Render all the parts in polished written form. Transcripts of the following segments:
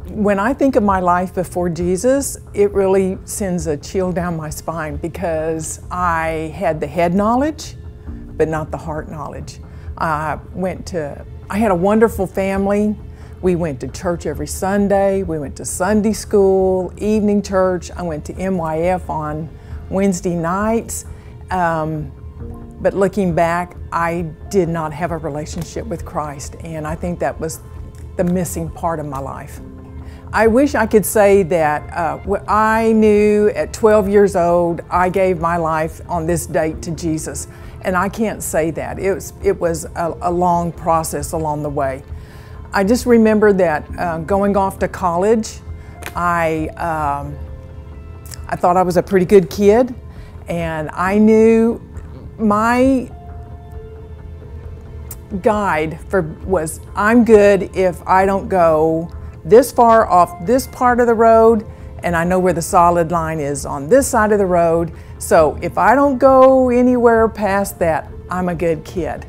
When I think of my life before Jesus, it really sends a chill down my spine because I had the head knowledge, but not the heart knowledge. I had a wonderful family. We went to church every Sunday. We went to Sunday school, evening church. I went to NYF on Wednesday nights. But looking back, I did not have a relationship with Christ, and I think that was the missing part of my life. I wish I could say that I knew at 12 years old, I gave my life on this date to Jesus, and I can't say that. It was a long process along the way. I just remember that going off to college, I thought I was a pretty good kid, and I knew my guide was I'm good if I don't go this far off this part of the road, and I know where the solid line is on this side of the road. So if I don't go anywhere past that, I'm a good kid.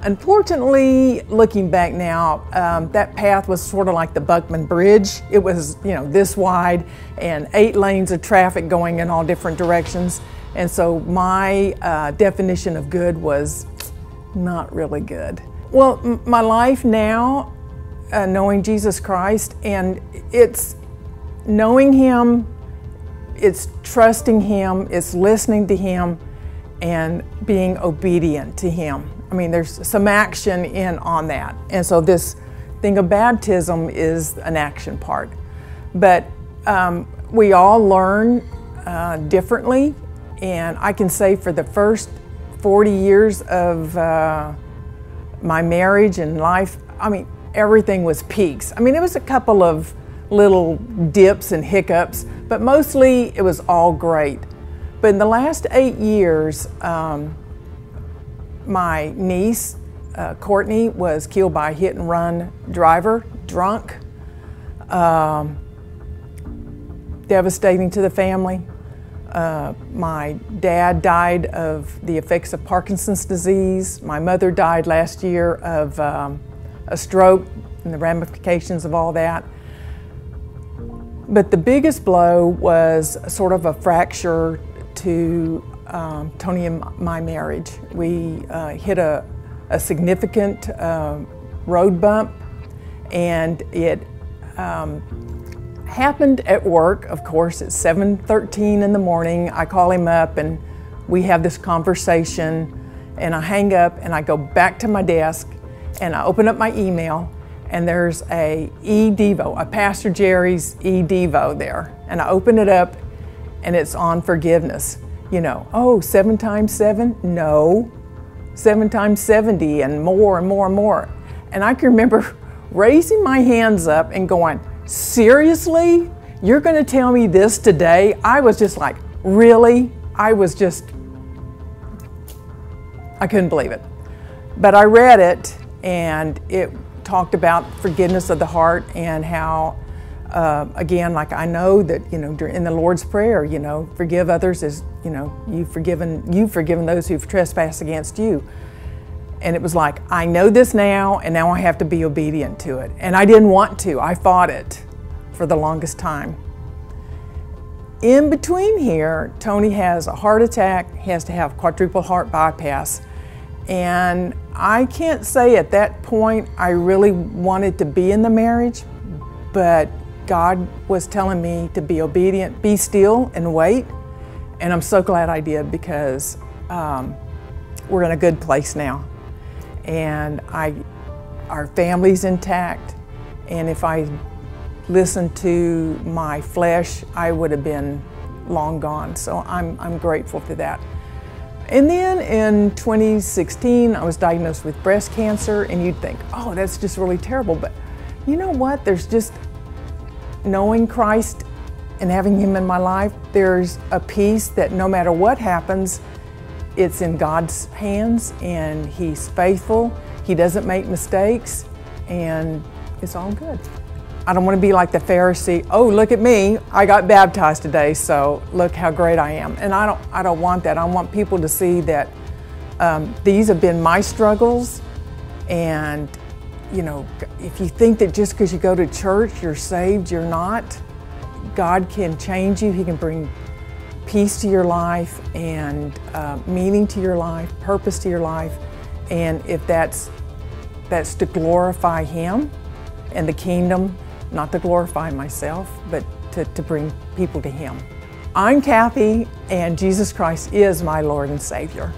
Unfortunately, looking back now, that path was sort of like the Buckman Bridge. It was, this wide and 8 lanes of traffic going in all different directions. And so my definition of good was not really good. Well, my life now, knowing Jesus Christ, and it's knowing Him, it's trusting Him, it's listening to Him, and being obedient to Him. I mean, there's some action on that. And so this thing of baptism is an action part. But we all learn differently. And I can say for the first 40 years of my marriage and life, I mean, everything was peaks. I mean, it was a couple of little dips and hiccups, but mostly it was all great. But in the last 8 years, my niece, Courtney, was killed by a hit-and-run driver, drunk. Devastating to the family. My dad died of the effects of Parkinson's disease. My mother died last year of a stroke and the ramifications of all that. But the biggest blow was sort of a fracture to Tony and my marriage. We hit a significant road bump, and it happened at work. Of course, at 7:13 in the morning. I call him up and we have this conversation, and I hang up and I go back to my desk and I open up my email, and there's a e-devo, a Pastor Jerry's e-devo there. And I open it up and it's on forgiveness. 7 times 7? No, 7 times 70 and more and more and more. And I can remember raising my hands up and going, seriously? You're going to tell me this today? I was just like, really? I couldn't believe it. But I read it, and it talked about forgiveness of the heart and how, again, like I know that, in the Lord's Prayer, forgive others as, you've forgiven those who've trespassed against you. And it was like, I know this now, and now I have to be obedient to it. And I didn't want to. I fought it for the longest time. In between here, Tony has a heart attack. He has to have quadruple heart bypass. And I can't say at that point I really wanted to be in the marriage, but God was telling me to be obedient, be still, and wait. And I'm so glad I did, because we're in a good place now. And our family's intact, and if I listened to my flesh, I would have been long gone. So I'm grateful for that. And then in 2016, I was diagnosed with breast cancer, and you'd think, oh, that's just really terrible. But you know what? There's just knowing Christ and having Him in my life, there's a peace that no matter what happens, it's in God's hands, and He's faithful. He doesn't make mistakes, and it's all good. I don't want to be like the Pharisee. Oh, look at me. I got baptized today, so look how great I am. And I don't want that. I want people to see that these have been my struggles, and you know, if you think that just because you go to church you're saved, you're not. God can change you. He can bring peace to your life and meaning to your life, purpose to your life. And if that's to glorify Him and the kingdom, not to glorify myself, but to bring people to Him. I'm Kathie, and Jesus Christ is my Lord and Savior.